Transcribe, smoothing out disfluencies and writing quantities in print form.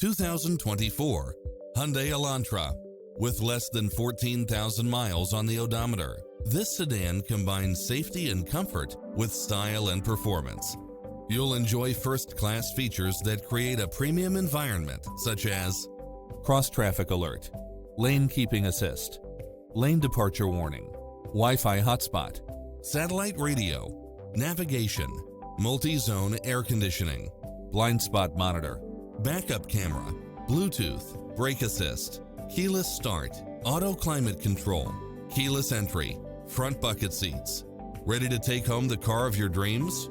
2024 Hyundai Elantra. With less than 14,000 miles on the odometer, this sedan combines safety and comfort with style and performance. You'll enjoy first-class features that create a premium environment, such as cross-traffic alert, lane keeping assist, lane departure warning, Wi-Fi hotspot, satellite radio, navigation, multi-zone air conditioning, blind spot monitor, backup camera, Bluetooth, brake assist, keyless start, auto climate control, keyless entry, front bucket seats. Ready to take home the car of your dreams?